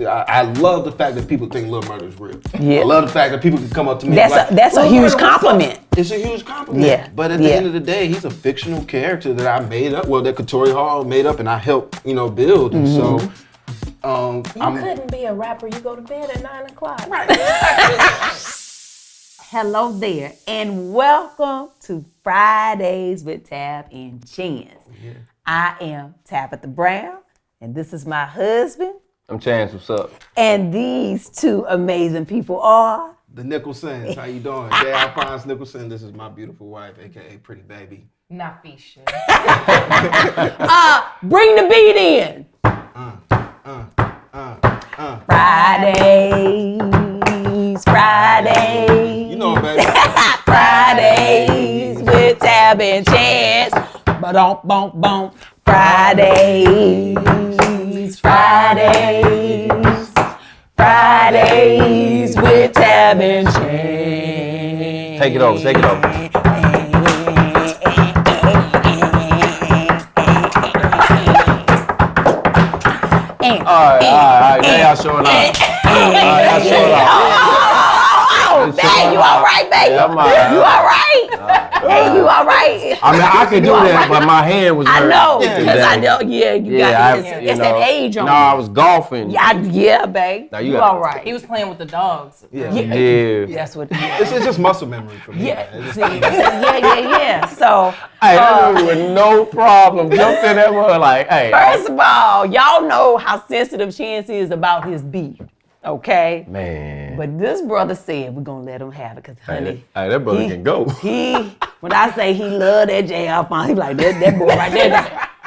I love the fact that people think Lil Murder is real. Yeah. I love the fact that people can come up to me. That's a huge compliment. It's a huge compliment. Yeah. But at the end of the day, he's a fictional character that I made up. Well, that Katori Hall made up, and I helped, build. And so, you couldn't be a rapper. You go to bed at 9 o'clock. Right. Hello there, and welcome to Fridays with Tab and Chance. Yeah. I am Tabitha Brown, and this is my husband. I'm Chance, what's up? And these two amazing people are... The Nicholsons, how you doing? J. Alphonse Nicholson, this is my beautiful wife, a.k.a. Pretty Baby. Nafeesha. Bring the beat in. Fridays. You know it, baby. Fridays with Tab and Chance. Ba-dum-bum-bum. Fridays. Fridays with Tab and Chance. Take it over. All right, now y'all showing up. Hey, you all right, baby? Yeah, I'm all right. You all right? Hey, you all right? I mean, I could do that, but my hand was hurt. I know, today. because I know, it's that age on No, I was golfing. Yeah, babe. Now you all right. He was playing with the dogs. Yeah. That's what It's just muscle memory for me. Yeah, Man. yeah. So, Hey, that dude with no problem jumped in that mud like, hey. first of all, y'all know how sensitive Chance is about his beef, okay? Man. But this brother said we're gonna let him have it, cause honey, Hey, that brother can go. When I say he love that J. Alphonse, he like that boy right there.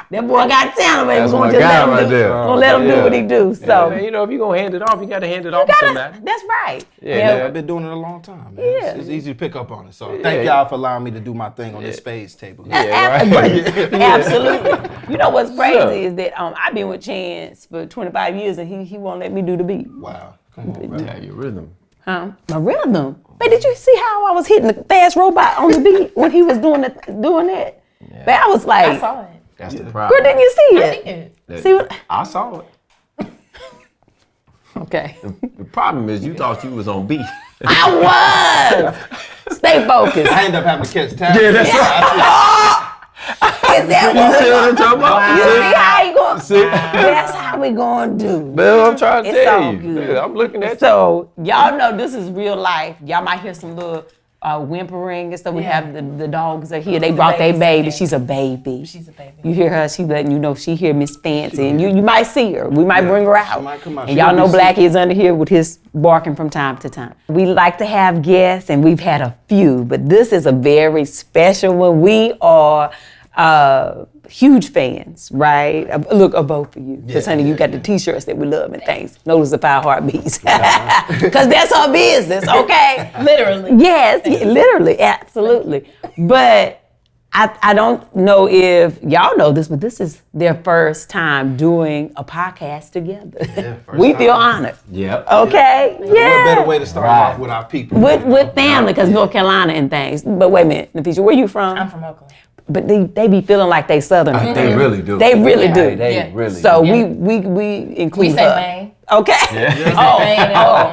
That boy got talent, baby. That's We're my gonna just guy let him right do. there. Gonna let him do what he do. So Yeah, if you're gonna hand it off, you gotta hand it off to somebody. that's right. Yeah. I've been doing it a long time, man. Yeah. It's easy to pick up on it. So thank y'all for allowing me to do my thing on this spades table. Absolutely. You know what's crazy is that I've been with Chance for 25 years and he won't let me do the beat. Wow. Come on, bro. Yeah, your rhythm. My rhythm. But did you see how I was hitting the fast robot on the beat when he was doing that? Yeah. But I was like, I saw it. That's the girl, problem. didn't you see I it? did. See what? I saw it. Okay. The problem is you thought you was on beat. I was. Stay focused. I end up having to catch tab. Yeah, that's Is that You see what I'm talking about? You see how he going? See? That's how we gonna do. Man, I'm trying to It's tell all you. good. Yeah, I'm looking at So y'all know this is real life. Y'all might hear some little whimpering and stuff. We have the dogs are here. They brought their baby. She's a baby. She's a baby. You hear her, she letting you know she hear Miss Fancy. And you might see her. We might bring her out. might come out. And She'll y'all know be Blackie is under here with his barking from time to time. We like to have guests, and we've had a few, but this is a very special one. We are huge fans, right? Look, of both of you. Because, honey, you got the T-shirts that we love and things. Notice the 5 heartbeats. Because that's her business, okay? Literally. Yes, literally, absolutely. But I don't know if y'all know this, but this is their first time doing a podcast together. Yeah, first We time. feel honored. Yep. Okay? What better way to start off with our people? With family, because North Carolina and things. But wait a minute, Nafeesha, where you from? I'm from Oakland. But they be feeling like they Southern. They really do. They really do. They really So do. we include We say her. Maine. Okay.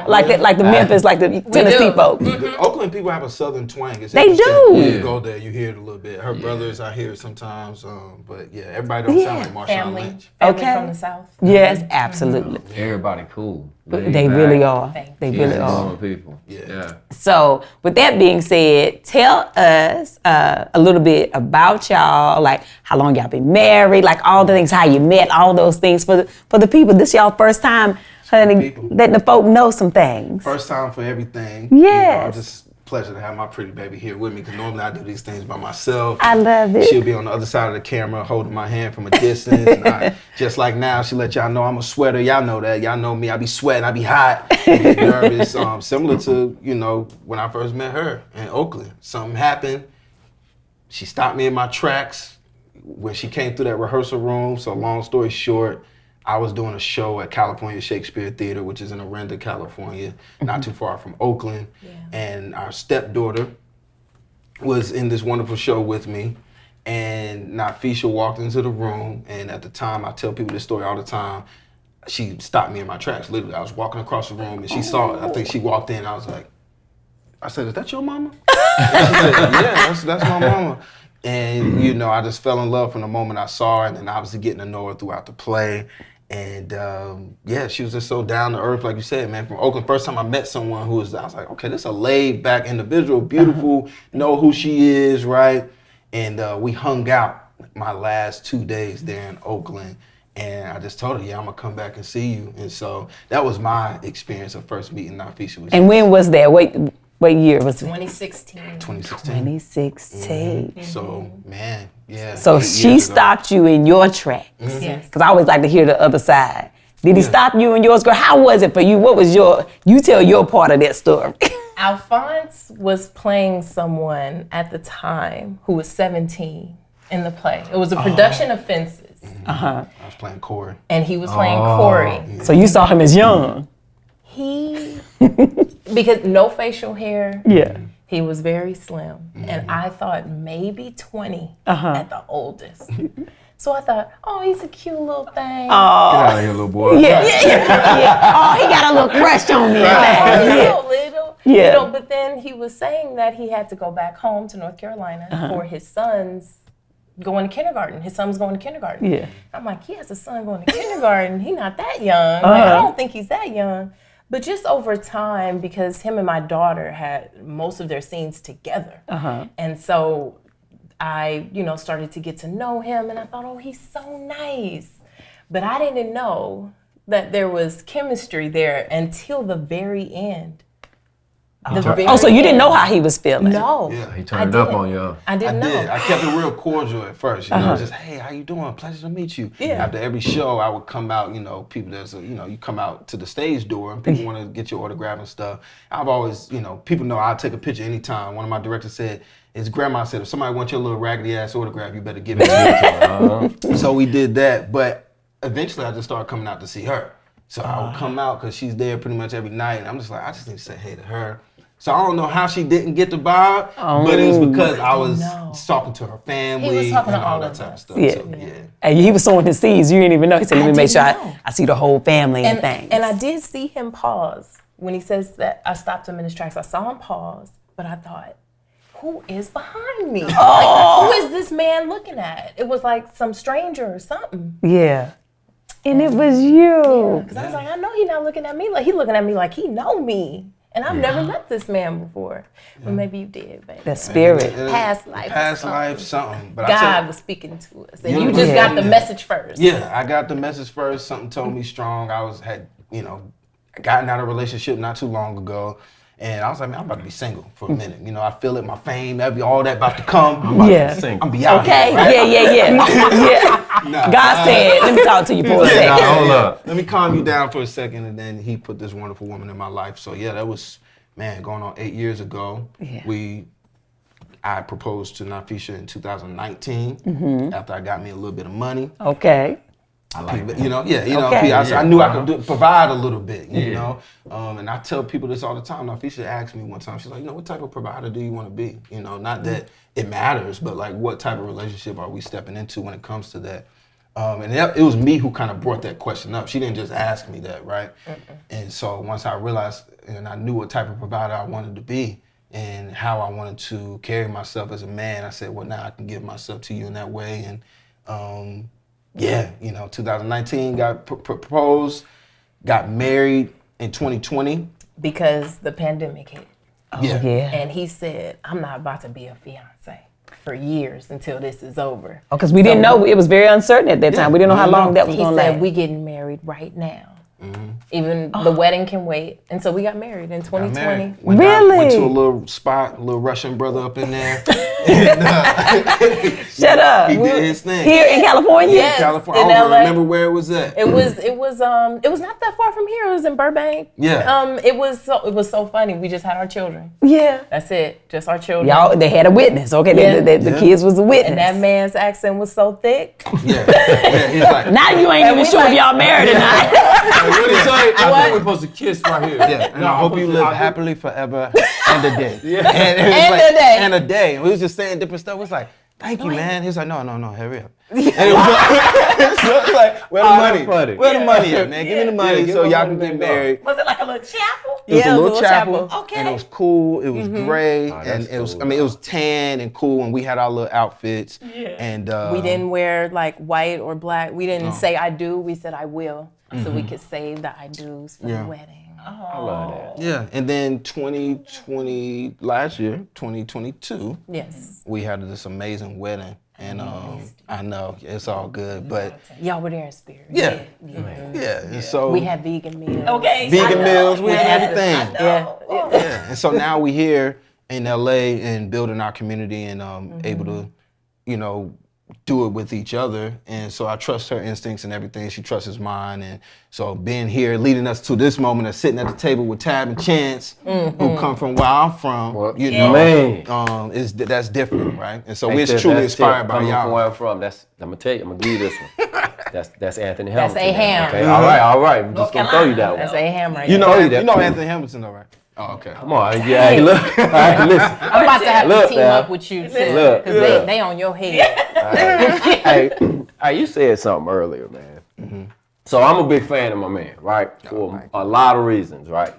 Like the Memphis, like the Tennessee folks. Oakland people have a southern twang. It's They interesting. do. When you go there, you hear it a little bit. Her brothers, I hear it sometimes. But yeah, everybody don't sound like Marshawn Family. Lynch. Family Okay. from the South. Yes, absolutely. Everybody cool. They really are. Thank They Yeah, really are. people. Yeah. So with that being said, tell us a little bit about y'all, like how long y'all been married, like all the things, how you met, all those things for the people. This y'all first time, honey, letting the folk know some things. First time for everything. Yes. Just pleasure to have my pretty baby here with me because normally I do these things by myself. I love it. She'll be on the other side of the camera holding my hand from a distance. And just like now, she let y'all know I'm a sweater. Y'all know that. Y'all know me. I be sweating. I be hot. I get nervous. Similar to, when I first met her in Oakland. Something happened. She stopped me in my tracks when she came through that rehearsal room. So long story short, I was doing a show at California Shakespeare Theater, which is in Arenda, California, not too far from Oakland. Yeah. And our stepdaughter was in this wonderful show with me. And Nafeesha walked into the room, and at the time, I tell people this story all the time, she stopped me in my tracks. Literally, I was walking across the room and she saw it. I think she walked in. I was like, I said, "Is that your mama?" And she said, "Yeah, that's my mama." And you know, I just fell in love from the moment I saw her, and then obviously getting to know her throughout the play. And yeah, she was just so down to earth, like you said, man. From Oakland, first time I met someone who was, I was like, okay, this is a laid back individual, beautiful, know who she is, right? And we hung out my last 2 days there in Oakland. And I just told her, yeah, I'm gonna come back and see you. And so that was my experience of first meeting Nafeesha. And when was that? What year was it? 2016. 2016. So, man, yeah. So she stopped you in your tracks. Yes. Because I always like to hear the other side. Did he stop you in yours, girl? How was it for you? What was you tell your part of that story. Alphonse was playing someone at the time who was 17 in the play. It was a production of Fences. I was playing Corey. And he was playing Corey. So you saw him as young. Because no facial hair. Yeah. He was very slim. And I thought maybe 20 at the oldest. So I thought, oh, he's a cute little thing. Get out of here, little boy. Yeah. Oh, he got a little crush on me. He's so little. Yeah. You know, but then he was saying that he had to go back home to North Carolina for his son's going to kindergarten. His son was going to kindergarten. Yeah. I'm like, he has a son going to kindergarten. He's not that young. Like, I don't think he's that young. But just over time, because him and my daughter had most of their scenes together. And so I, started to get to know him, and I thought, oh, he's so nice. But I didn't know that there was chemistry there until the very end. So you didn't know how he was feeling? No. Yeah, he turned up on you. I didn't know. I kept it real cordial at first, just, hey, how you doing? Pleasure to meet you. Yeah. After every show, I would come out, people you come out to the stage door and people want to get your autograph and stuff. I've always, people know I'll take a picture anytime. One of my directors said, his grandma said, if somebody wants your little raggedy ass autograph, you better give it to them. So we did that, but eventually I just started coming out to see her. So I would come out because she's there pretty much every night. And I'm just like, I just need to say hey to her. So I don't know how she didn't get the vibe, but it was because I was talking to her family He was talking and to all all that of type of us. stuff. Yeah. So, yeah. And he was sowing his seeds. You didn't even know. He said, let me make sure didn't know. I see the whole family and things. And I did see him pause when he says that I stopped him in his tracks. I saw him pause, but I thought, who is behind me? Like, who is this man looking at? It was like some stranger or something. Yeah. And it was you. Because I was like, I know he's not looking at me like he's looking at me like he know me. And I've never met this man before. Well, maybe you did, baby. The spirit. Past life. Past life, something. But God was speaking to us. And You you know just what? got the message first. Yeah, I got the message first. Something told me strong. I gotten out of a relationship not too long ago. And I was like, man, I'm about to be single for a minute. I feel it, my fame, all that about to come. I'm about to be single. I'm be out Okay, here, right? yeah. God said, let me talk to you for a second. Hold up. Let me calm you down for a second. And then he put this wonderful woman in my life. So yeah, that was, going on 8 years ago. Yeah. I proposed to Nafeesha in 2019 after I got me a little bit of money. Okay. I like that. Okay. I knew I could provide a little bit, you know. And I tell people this all the time. Nafeesha asked me one time, she's like, what type of provider do you want to be? Not that it matters, but like what type of relationship are we stepping into when it comes to that? And it was me who kind of brought that question up. She didn't just ask me that, right? And so once I realized and I knew what type of provider I wanted to be and how I wanted to carry myself as a man, I said, well, now I can give myself to you in that way. And 2019 got proposed, got married in 2020. Because the pandemic hit. Yeah. And he said, I'm not about to be a fiance for years until this is over. Oh, because we didn't know. It was very uncertain at that time. We didn't know how long that was going to last. He said, we getting married right now. Even the wedding can wait. And so we got married in 2020. Went to a little spot, a little Russian brother up in there. Shut up. He did his thing. Here in California? Yes, California. in I don't LA. remember where it was at. It was not that far from here. It was in Burbank. Yeah. It was so funny. We just had our children. Yeah. That's it. Just our children. Y'all, they had a witness. Okay, the kids was a witness. And that man's accent was so thick. Yeah. He's like, Now you ain't even sure if y'all married or not. What did he say? I think we're supposed to kiss right here. yeah. And I hope you live happily forever and a day. Yeah. And And a day. And a day. And we was just saying different stuff. It was like, thank you, man. He's like, no, hurry up. And it was like, where the money? Funny. Where the money at, man? Give me the money give so me y'all money, can get man, married. Was it like a little chapel? It was Yeah, a little chapel, Okay. and it was cool. It was gray, and that's it was. cool, I mean, it was tan and cool, and we had our little outfits. Yeah. And We didn't wear like white or black. We didn't say I do. We said I will, so we could save the I do's for the wedding. I love that. Yeah, and then 2020 last year, 2022, Yes. we had this amazing wedding, and I know it's all good, but Y'all were there in spirit. yeah, and so We had vegan meals. Okay. vegan meals, we had everything. Yeah. Yeah, and so now we here in LA and building our community and able to, do it with each other. And so I trust her instincts and everything. She trusts mine. And so being here, leading us to this moment of sitting at the table with Tab and Chance, who come from where I'm from, Man. that's different, right? And so Hey, we're Tiff, truly that's inspired Tiff. by Coming y'all. from where I'm from, I'm gonna tell you, I'm gonna give you this one. That's Anthony Hamilton. A. Ham. Okay, all right. I'm just gonna throw you that one. That's A. Ham right You there. know Anthony Hamilton, though, right? Oh, okay. Come on, yeah, hey, look, hey, listen. I'm about to have Look to team now. up with you too, Look, because they on your head. Hey, you said something earlier, man. So I'm a big fan of my man, right? For a lot of reasons, right?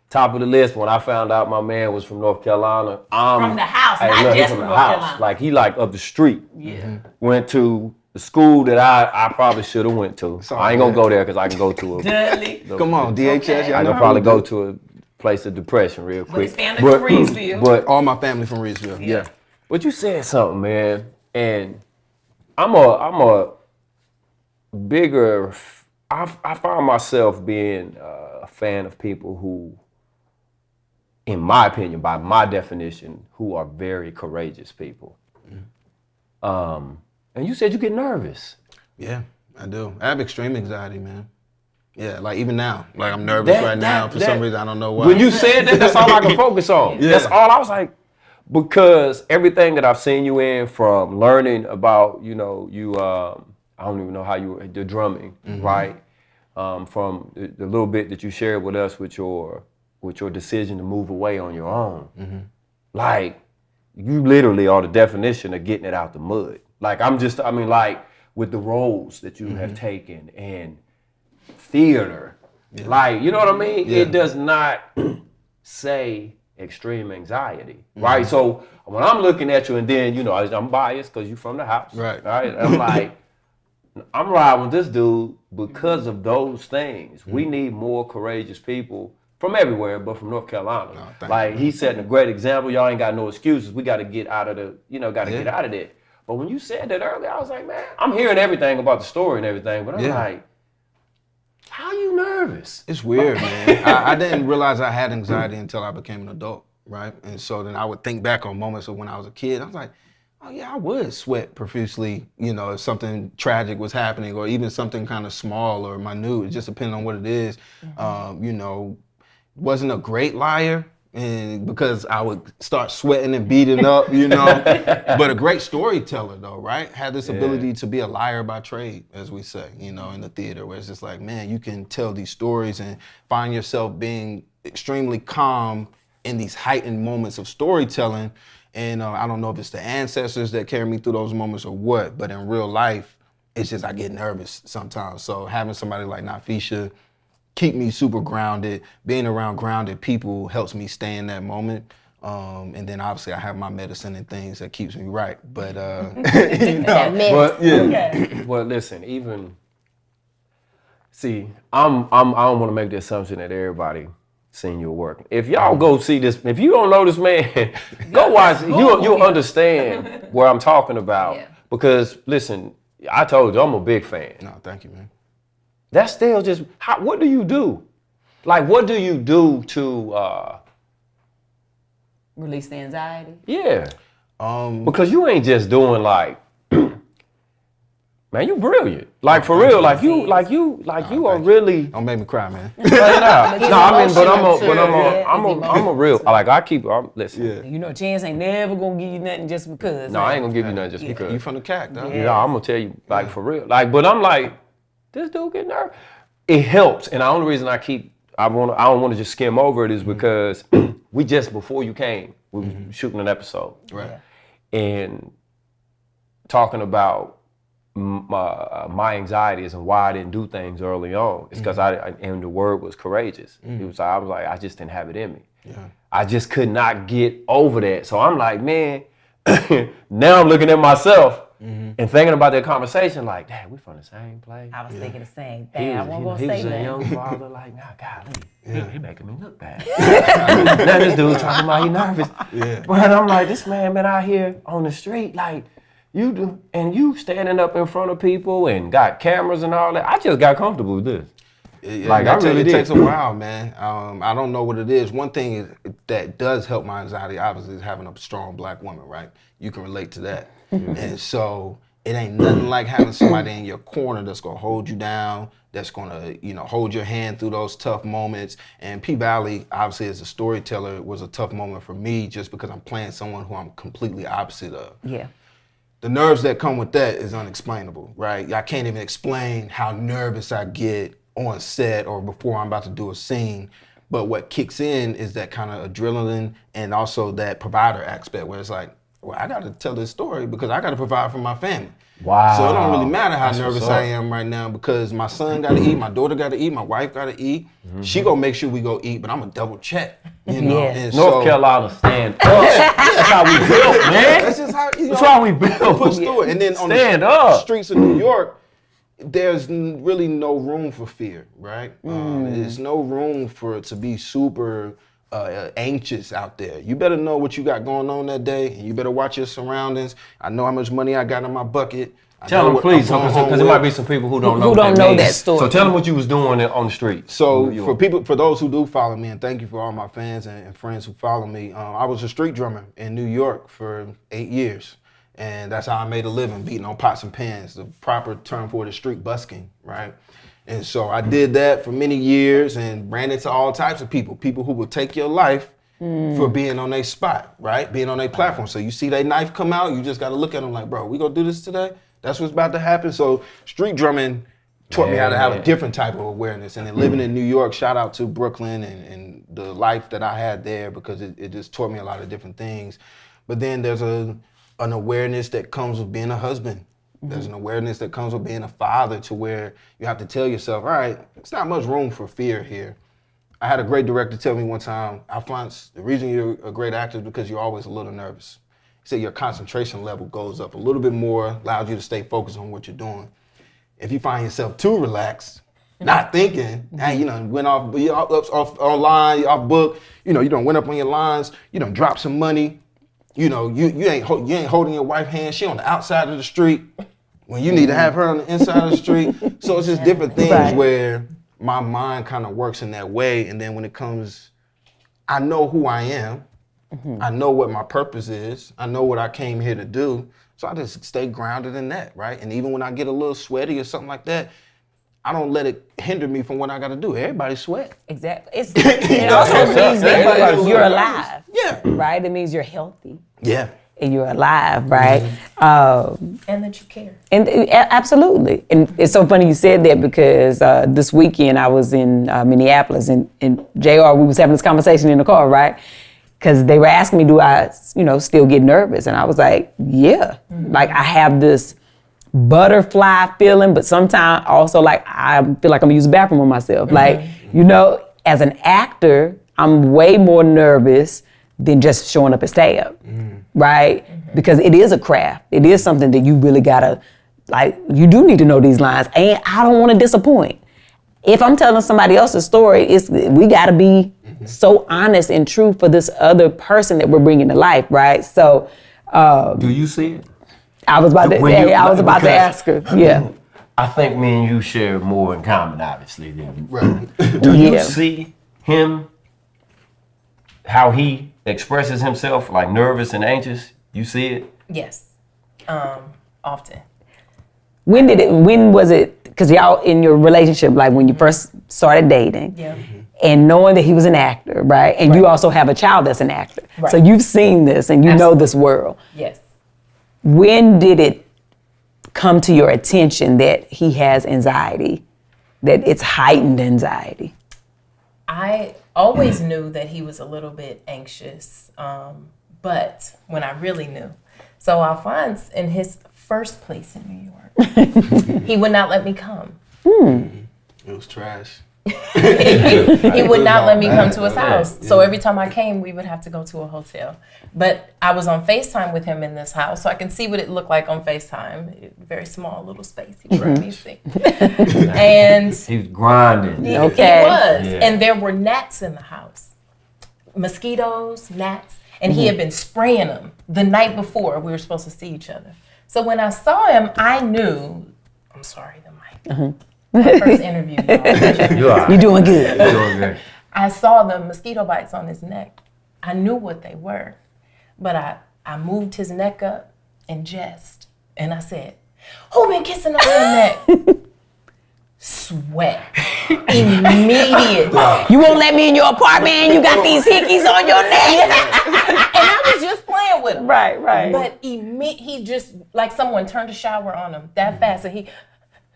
Top of the list, when I found out my man was from North Carolina, From the house, hey, not look, just from from the North house. Carolina. Like he like up the street. Yeah. Went to the school that I probably should have went to. all I ain't gonna good. go there because I can go to a. Dudley. Come on, DHS. Y'all I know can how probably we go do. to a place of depression real quick. his family from Reedsville. But All my family from Reedsville. Yeah. But you said something, man, and I'm a bigger. I find myself being a fan of people who, in my opinion, by my definition, who are very courageous people. And you said you get nervous. Yeah, I do. I have extreme anxiety, man. Yeah, like even now. Like I'm nervous right now for some reason. I don't know why. When you said that, that's all I can focus on. Yeah. That's all I was like, because everything that I've seen you in, from learning about, I don't even know how the drumming, right? From the little bit that you shared with us with your decision to move away on your own. Like, you literally are the definition of getting it out the mud. Like, like with the roles that you have taken and theater, like, you know what I mean? Yeah. It does not say extreme anxiety, right? So when I'm looking at you, and then, I'm biased because you're from the house, Right. I'm like, I'm riding with this dude because of those things. We need more courageous people from everywhere, but from North Carolina. thank Like, you. he's setting a great example. Y'all ain't got no excuses. We got to get out of get out of there. But when you said that earlier, I was like, man, I'm hearing everything about the story and everything, but I'm like, how you nervous? It's weird, man. I didn't realize I had anxiety until I became an adult, right? And so then I would think back on moments of when I was a kid. I was like, oh yeah, I would sweat profusely, if something tragic was happening, or even something kind of small or minute. It just depending on what it is. Wasn't a great liar, and because I would start sweating and beating up, but a great storyteller though, right? Had this ability to be a liar by trade, as we say, in the theater, where it's just like, man, you can tell these stories and find yourself being extremely calm in these heightened moments of storytelling. And I don't know if it's the ancestors that carry me through those moments or what, but in real life, it's just I get nervous sometimes. So having somebody like Nafeesha keep me super grounded, being around grounded people helps me stay in that moment. And then obviously I have my medicine and things that keeps me right. But, Well, listen, I don't want to make the assumption that everybody seen your work. If y'all go see this, if you don't know this man, go watch it. You'll understand what I'm talking about. Yeah. Because listen, I told you I'm a big fan. no, thank you, man. That's still just what do you do? Like, what do you do to Release the anxiety. because you ain't just doing like man, you brilliant. Like, for real, like you are really. Don't make me cry, man. I'm a real. Like, listen. Yeah. Chance ain't never gonna give you nothing just because. No, I ain't gonna give you nothing just because. You from the CAC, though. You know, I'm gonna tell you, like, for real. Like, but I'm like, this dude get nervous. It helps, and the only reason I don't want to just skim over it is because we just before you came, we were shooting an episode, Right. and talking about my anxieties and why I didn't do things early on. It's because and the word was courageous. I was like, I just didn't have it in me. Yeah. I just could not get over that. So I'm like, man, now I'm looking at myself and thinking about that conversation, like, dang, we from the same place. I was thinking the same thing. I won't go He say was a that. young father, like, nah, golly, he making me look bad. Now this dude talking about he nervous. Yeah. But I'm like, this man been out here on the street, like, you do, and you standing up in front of people and got cameras and all that. I just got comfortable with this. Like it takes a while, man. I don't know what it is. One thing that does help my anxiety, obviously, is having a strong black woman, right? You can relate to that. And so it ain't nothing like having somebody in your corner that's gonna hold you down, that's gonna, hold your hand through those tough moments. And P Valley, obviously, as a storyteller, was a tough moment for me just because I'm playing someone who I'm completely opposite of. Yeah. The nerves that come with that is unexplainable, right? I can't even explain how nervous I get on set or before I'm about to do a scene. But what kicks in is that kind of adrenaline and also that provider aspect where it's like, well, I got to tell this story because I got to provide for my family. Wow. So it don't really matter how That's nervous what's up. I am right now because my son got to eat, my daughter got to eat, my wife got to eat. She gonna make sure we go eat, but I'm gonna double check, you know. Yeah. And North Carolina stand up. That's how we built, man. That's just how That's how we built. push through it. And then on Stand the up. streets of New York, there's really no room for fear, right? There's no room for it to be super anxious out there. You better know what you got going on that day, and you better watch your surroundings. I know how much money I got in my bucket. Tell them, please, because there might be some people who don't know that story. So tell them what you was doing on the street. So for those who do follow me, and thank you for all my fans and friends who follow me, I was a street drummer in New York for 8 years. And that's how I made a living, beating on pots and pans. The proper term for it is street busking, right? And so I did that for many years and ran into all types of people who would take your life for being on their spot, right? Being on their platform. So you see their knife come out, you just got to look at them like, bro, we gonna do this today? That's what's about to happen. So street drumming taught me how to have a different type of awareness. And then living in New York, shout out to Brooklyn and the life that I had there because it just taught me a lot of different things. But then there's an awareness that comes with being a husband. There's an awareness that comes with being a father to where you have to tell yourself, all right, it's not much room for fear here. I had a great director tell me one time, Alphonse, the reason you're a great actor is because you're always a little nervous. He said your concentration level goes up a little bit more, allows you to stay focused on what you're doing. If you find yourself too relaxed, not thinking, hey, went off online, you off book, you done went up on your lines, you done dropped some money, you ain't holding your wife's hand, she on the outside of the street when you need to have her on the inside of the street. So it's just different things where my mind kind of works in that way. And then when it comes, I know who I am. I know what my purpose is. I know what I came here to do. So I just stay grounded in that, right? And even when I get a little sweaty or something like that, I don't let it hinder me from what I got to do. Everybody sweat. Exactly. It also means that you're alive. Yeah. Right? It means you're healthy. Yeah. And you're alive, right? And that you care. And absolutely. And it's so funny you said that because this weekend I was in Minneapolis and JR, we was having this conversation in the car, right? Because they were asking me, do I, still get nervous? And I was like, yeah. Like I have this butterfly feeling, but sometimes also like I feel like I'm gonna use the bathroom on myself. Like, as an actor, I'm way more nervous than just showing up at stand-up, right? Because it is a craft. It is something that you really gotta, you do need to know these lines. And I don't wanna disappoint. If I'm telling somebody else's story, we gotta be so honest and true for this other person that we're bringing to life, right? So, do you see it? I was about to ask her. Yeah. I think me and you share more in common, obviously. Right. Do you see him, how he expresses himself, like nervous and anxious? You see it? Yes. Often. When was it, because y'all in your relationship, like when you first started dating, and knowing that he was an actor, right? And you also have a child that's an actor. Right. So you've seen this and you know this world. Yes. When did it come to your attention that he has anxiety, that it's heightened anxiety? I always knew that he was a little bit anxious, but when I really knew. So Alphonse, in his first place in New York. He would not let me come. It was trash. He would not let me come to his house. So every time I came, we would have to go to a hotel. But I was on FaceTime with him in this house, so I can see what it looked like on FaceTime. Very small little space he would let me see. And he was grinding. He was. Yeah. And there were gnats in the house. Mosquitoes, gnats. And he had been spraying them the night before we were supposed to see each other. So when I saw him, I knew, I'm sorry, the mic. My first interview, y'all. You're doing good. You're doing good. I saw the mosquito bites on his neck. I knew what they were, but I moved his neck up in jest, and I said, "Who been kissing on your neck?" Sweat immediately. You won't let me in your apartment and you got these hickeys on your neck. And I was just playing with him. Right. But he just, like someone turned a shower on him that fast, and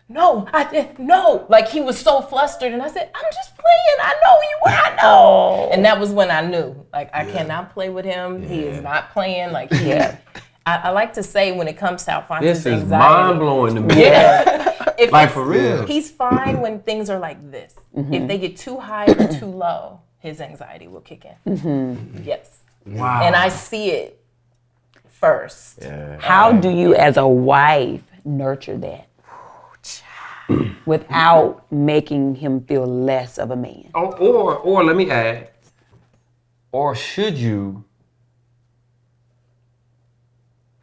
no, like he was so flustered, and I said, I'm just playing, I know you were, I know. And that was when I knew, like, I cannot play with him. He is not playing, like, I like to say when it comes to Alphonse's This is anxiety. mind-blowing to me. Yeah. Like, for real. He's fine when things are like this. If they get too high or too low, his anxiety will kick in. Yes. Wow. And I see it first. Yeah. How do you, as a wife, nurture that without making him feel less of a man? Or let me add, or should you,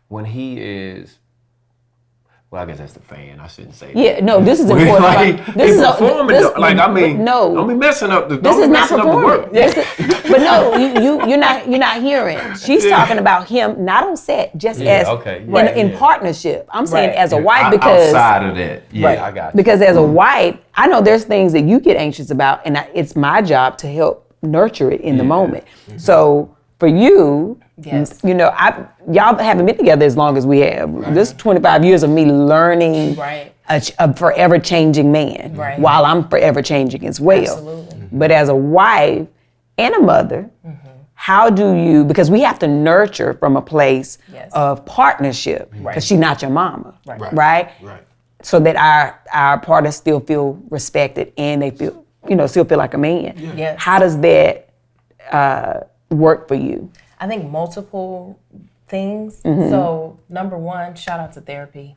when he is, well, I guess that's the fan. I shouldn't say that. Yeah, no, this is important. Like, This is performing, no. don't be messing up the, This don't is be not messing up the performing. work. But no, you're not hearing. She's talking about him not on set, just as in partnership. I'm saying as a wife because outside of that, I got you. Because as a wife, I know there's things that you get anxious about, and it's my job to help nurture it in the moment. So for you, you know, y'all haven't been together as long as we have. This 25 years of me learning a forever changing man while I'm forever changing as well. Absolutely. But as a wife and a mother, how do you, because we have to nurture from a place of partnership, because she's not your mama, right? So that our partners still feel respected and they feel, still feel like a man. Yes. How does that work for you? I think multiple things. So number one, shout out to therapy.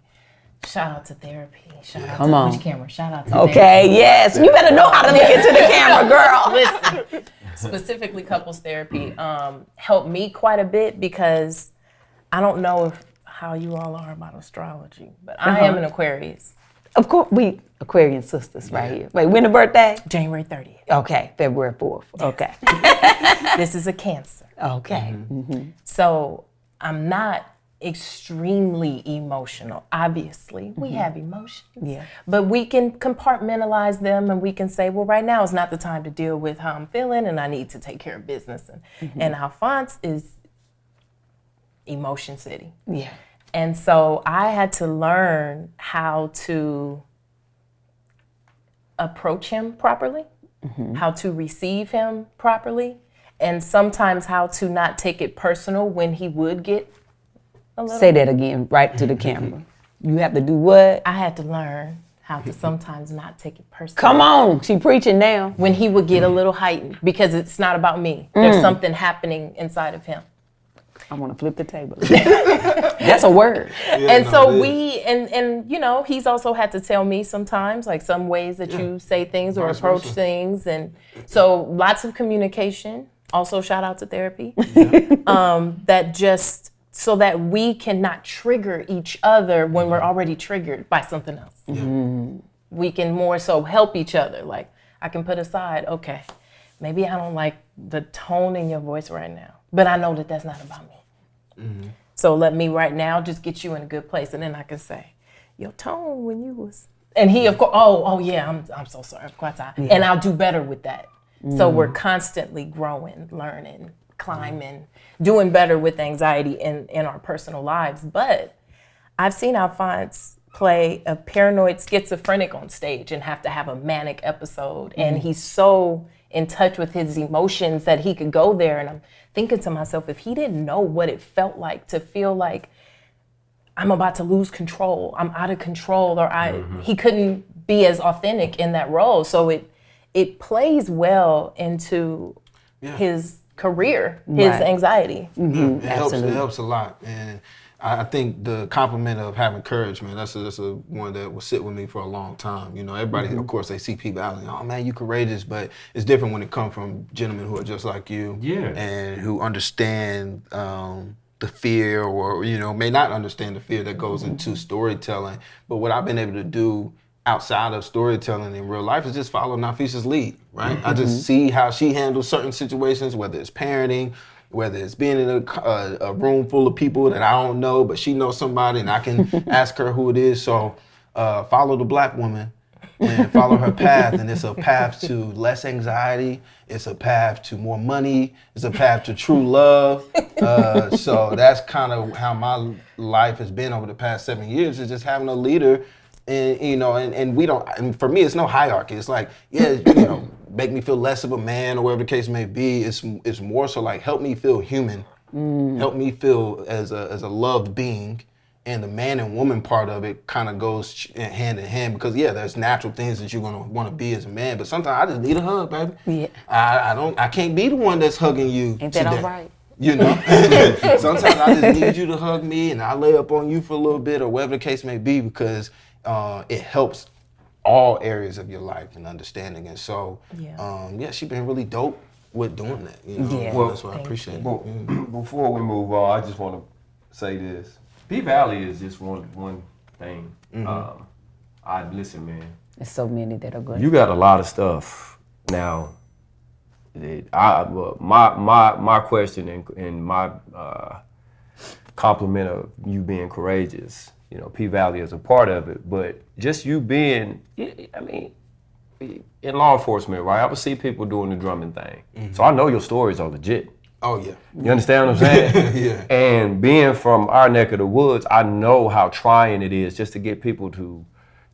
Shout out to therapy. Shout out to which camera? Shout out to therapy. Okay, yes. You better know how to look into the camera, girl. Listen, specifically couples therapy helped me quite a bit because I don't know how you all are about astrology, but I am an Aquarius. Of course, we Aquarian sisters right here. Wait, when the birthday? January 30th. Okay, February 4th. Okay. This is a Cancer. Okay. So I'm not extremely emotional. Obviously, we have emotions. But we can compartmentalize them and we can say, well, right now is not the time to deal with how I'm feeling and I need to take care of business. And Alphonse is emotion city. Yeah. And so I had to learn how to approach him properly, how to receive him properly, and sometimes how to not take it personal when he would get a little. Say that again, right to the camera. You have to do what? I had to learn how to sometimes not take it personal. Come on, she preaching now. When he would get a little heightened, because it's not about me. There's something happening inside of him. I want to flip the table. That's a word. And so he's also had to tell me sometimes, like some ways that you say things or approach things. And so lots of communication. Also shout out to therapy. That just, so that we cannot trigger each other when we're already triggered by something else. We can more so help each other. Like I can put aside, okay, maybe I don't like the tone in your voice right now, but I know that that's not about me. So let me right now just get you in a good place, and then I can say, your tone when you was, and he of course, oh yeah, I'm so sorry, of course and I'll do better with that. So we're constantly growing, learning, climbing, doing better with anxiety in our personal lives. But I've seen Alphonse play a paranoid schizophrenic on stage and have to have a manic episode, and he's so in touch with his emotions that he could go there. And I'm thinking to myself, if he didn't know what it felt like to feel like I'm about to lose control. I'm out of control, or he couldn't be as authentic in that role. So it plays well into his career, his anxiety. It helps a lot. And I think the compliment of having courage, man, that's a one that will sit with me for a long time. You know, everybody, of course, they see people out and, oh man, you courageous, but it's different when it comes from gentlemen who are just like you and who understand the fear, or, you know, may not understand the fear that goes into storytelling. But what I've been able to do outside of storytelling in real life is just follow Nafeesha's lead, right? I just see how she handles certain situations, whether it's parenting, whether it's being in a room full of people that I don't know, but she knows somebody and I can ask her who it is. So follow the Black woman and follow her path. And it's a path to less anxiety. It's a path to more money. It's a path to true love. So that's kind of how my life has been over the past 7 years, is just having a leader. And, you know, and we don't, and for me, it's no hierarchy. It's like, you know, make me feel less of a man or whatever the case may be. It's more so like, help me feel human. Help me feel as a loved being. And the man and woman part of it kind of goes hand in hand, because there's natural things that you're gonna want to be as a man, but sometimes I just need a hug, baby. Yeah. I can't be the one that's hugging you. Ain't that all right? You know, sometimes I just need you to hug me, and I lay up on you for a little bit, or whatever the case may be, because it helps all areas of your life and understanding. And so, she's been really dope with doing that. You know, well, that's what I appreciate. Well, before we move on, I just want to say this. P-Valley is just one thing. Listen, man. There's so many that are good. You got a lot of stuff now. My question and my compliment of you being courageous, you know, P-Valley is a part of it, but just you being, I mean, in law enforcement, right? I would see people doing the drumming thing. So I know your stories are legit. Oh, yeah. You understand what I'm saying? And being from our neck of the woods, I know how trying it is just to get people to,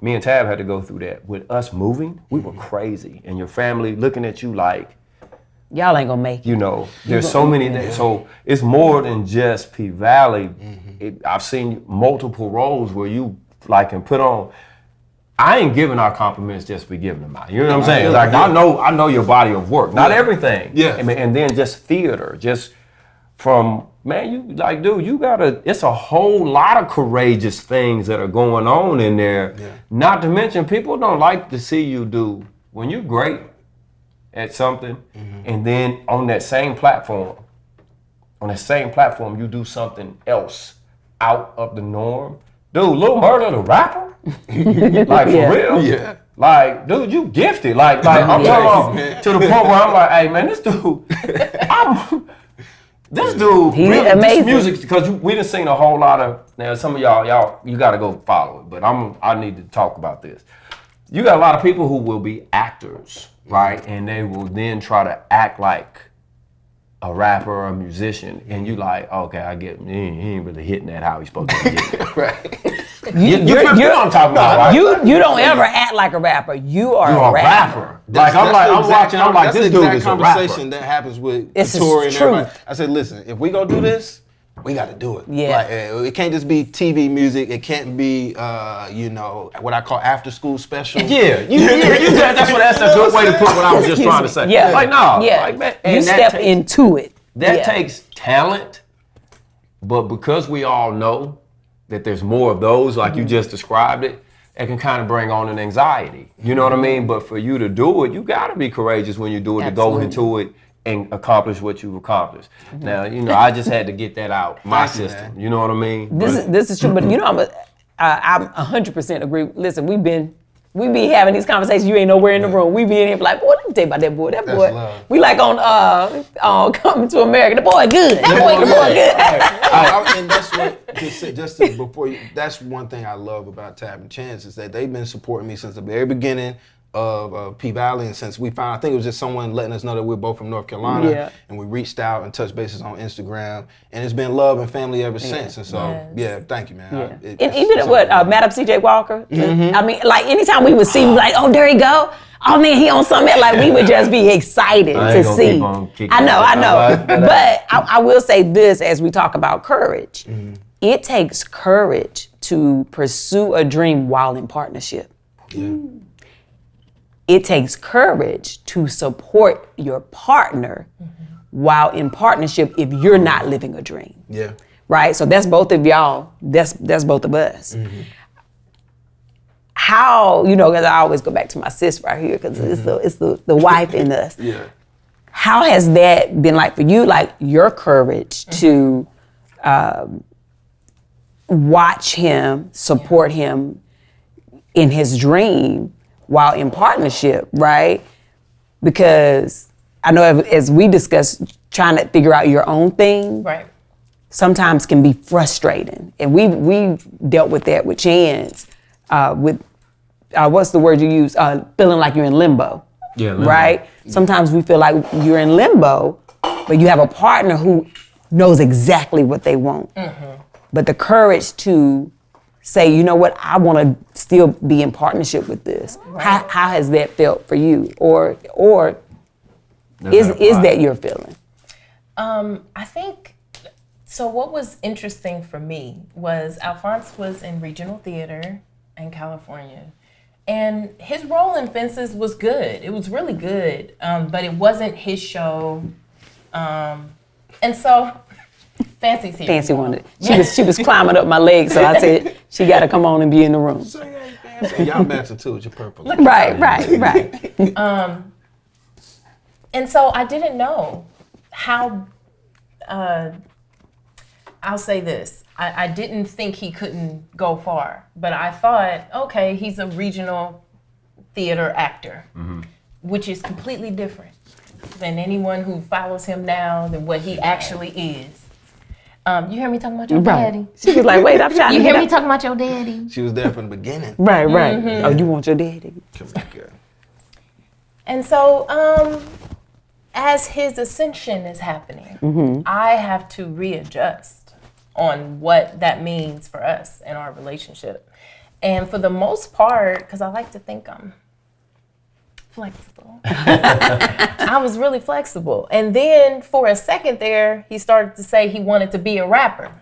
me and Tab had to go through that. With us moving, we were crazy. And your family looking at you like, y'all ain't gonna make it. You know, there's so many things. So it's more than just P-Valley. I've seen multiple roles where you like can put on, I ain't giving our compliments just for giving them out. You know what I'm saying? Like I know your body of work, not everything. Yeah. And then just theater, just from, man, you like, dude, you gotta, it's a whole lot of courageous things that are going on in there. Yeah. Not to mention, people don't like to see you do, when you're great at something, and then on that same platform, you do something else out of the norm. Dude, Lil Murda the rapper? Like, for real? Yeah. Like, dude, you gifted. Like I'm talking about, to the point where I'm like, hey, man, this dude, he's really, amazing. This music, because we done seen a whole lot of, now some of y'all, you gotta go follow it, but I need to talk about this. You got a lot of people who will be actors, right? And they will then try to act like a rapper or a musician, and you like, okay, I get, he ain't really hitting that how he's supposed to hit it. Right. You know what I'm talking about, right? You don't ever act like a rapper. You are a rapper. Like I'm watching, I'm like, this dude is a rapper. Conversation that happens with Tori and everybody. I said, listen, if we go do this, we got to do it. Yeah. Like, it can't just be TV music. It can't be, you know, what I call after school special. Yeah. That's a good way to put what I was just trying to say. Yeah. Like, no. Yeah. Like, man, you step into it. That takes talent, but because we all know that there's more of those, like you just described it can kind of bring on an anxiety. You know what I mean? But for you to do it, you got to be courageous when you do it, to go into it and accomplish what you've accomplished. Now, you know, I just had to get that out my system. You know what I mean? This is true, but you know, I'm 100% agree. Listen, we be having these conversations. You ain't nowhere in the room. We be in here like, boy, let me tell you about that boy. That boy. Love. We like on Coming to America. The boy good. The boy good. And that's what that's one thing I love about Tab and Chance, is that they've been supporting me since the very beginning of P-Valley, and since we found, I think it was just someone letting us know that we're both from North Carolina, and we reached out and touched bases on Instagram, and it's been love and family ever since. And so, thank you, man. And even what Madam C.J. Walker, I mean, like anytime we would see, like, oh, there he go. Oh man, he on something. Like we would just be excited to see. I know. But I will say this as we talk about courage. it takes courage to pursue a dream while in partnership. Yeah. It takes courage to support your partner while in partnership if you're not living a dream. Yeah. Right? So that's both of y'all. That's both of us. How, because I always go back to my sis right here because it's the wife in us. Yeah. How has that been like for you, like your courage to watch him, support him in his dream while in partnership, right? Because I know as we discussed, trying to figure out your own thing, Right. sometimes can be frustrating. And we've dealt with that with Chance, with, what's the word you use? Feeling like you're in limbo. Yeah, limbo. Right? Sometimes we feel like you're in limbo, but you have a partner who knows exactly what they want. But the courage to say, you know what, I want to still be in partnership with this. How has that felt for you? Or is that your feeling? I think, so what was interesting for me was Alphonse was in regional theater in California. And his role in Fences was good. It was really good, but it wasn't his show. And so, Fancy's here. Fancy wanted. She was climbing up my leg, so I said she got to come on and be in the room. Y'all matching too with your purple. Right. And so I didn't know how, I'll say this, I didn't think he couldn't go far, but I thought, okay, he's a regional theater actor, which is completely different than anyone who follows him now, than what he actually is. You hear me talking about your daddy? She was like, wait, I'm trying You to hear me talking about your daddy? She was there from the beginning. Right. Oh, you want your daddy? Come back, girl. And so, as his ascension is happening, I have to readjust on what that means for us and our relationship. And for the most part, because I like to think I'm flexible, I was really flexible. And then for a second there, he started to say he wanted to be a rapper.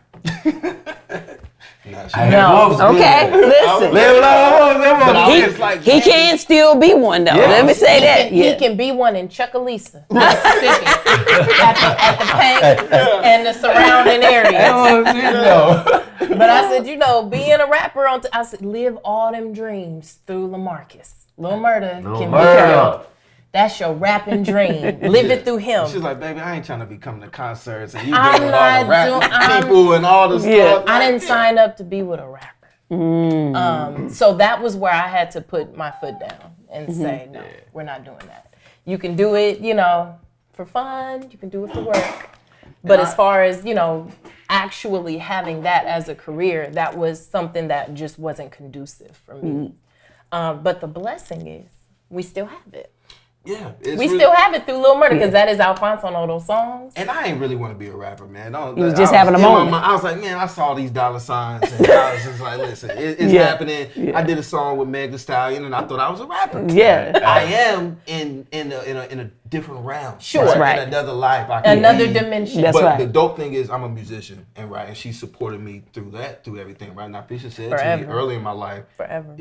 No. Okay, listen. He can still be one though. Let me say that. He can be one in Chucalissa, Mississippi, at the paint and the surrounding area. But I said, being a rapper I said, live all them dreams through LaMarcus. Lil Murda can be killed. That's your rapping dream. Live it through him. She's like, baby, I ain't trying to be coming to concerts and you doing all the rap people and all the stuff. I didn't sign up to be with a rapper. So that was where I had to put my foot down and say, no, we're not doing that. You can do it, for fun. You can do it for work. But as far as, actually having that as a career, that was something that just wasn't conducive for me. But the blessing is we still have it. Yeah. We still have it through Lil Murda because that is Alphonse on all those songs. And I ain't really want to be a rapper, man. You was just having a moment. I was like, man, I saw these dollar signs and I was just like, listen, it's happening. Yeah. I did a song with Meg Thee Stallion and I thought I was a rapper. Yeah. I am in a different realm. Sure. Right? Right. In another life. Another dimension. That's but right. the dope thing is I'm a musician and she supported me through everything, right? Nafeesha said to me early in my life, forever.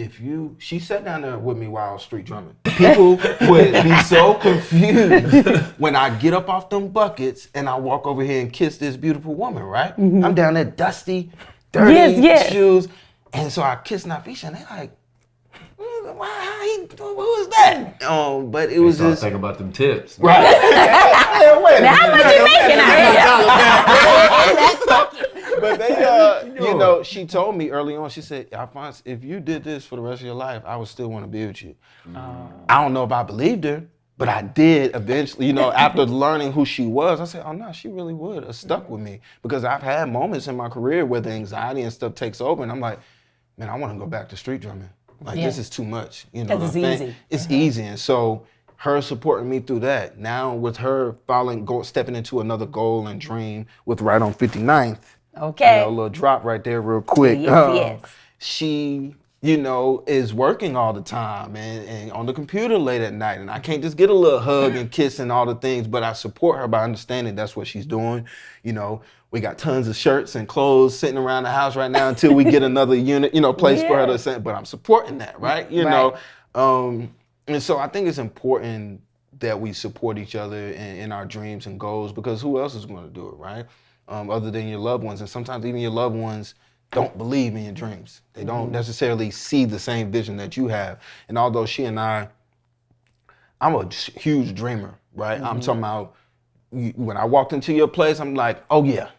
She sat down there with me while I was street drumming. People would be so confused when I get up off them buckets and I walk over here and kiss this beautiful woman, right? I'm down there dusty, dirty shoes. And so I kiss Nafeesha and they're like, who is that? But it was just think about them tips. Right. Now how much you making out here? But they, she told me early on, she said, Alphonse, if you did this for the rest of your life, I would still want to be with you. I don't know if I believed her, but I did eventually, after learning who she was, I said, oh no, she really would have stuck with me because I've had moments in my career where the anxiety and stuff takes over and I'm like, man, I want to go back to street drumming. Like, this is too much. Because it's easy. It's easy. And so her supporting me through that, now with her stepping into another goal and dream with Right on 59th. Okay. A little drop right there real quick. Yes. She you know, is working all the time and on the computer late at night. And I can't just get a little hug and kiss and all the things, but I support her by understanding that's what she's doing. You know, we got tons of shirts and clothes sitting around the house right now until we get another unit, you know, place for her to send. But I'm supporting that, right? You know, and so I think it's important that we support each other in our dreams and goals, because who else is going to do it, right? Other than your loved ones. And sometimes even your loved ones don't believe in your dreams. They don't necessarily see the same vision that you have. And although she and I'm a huge dreamer, right? I'm talking about, when I walked into your place, I'm like, oh yeah,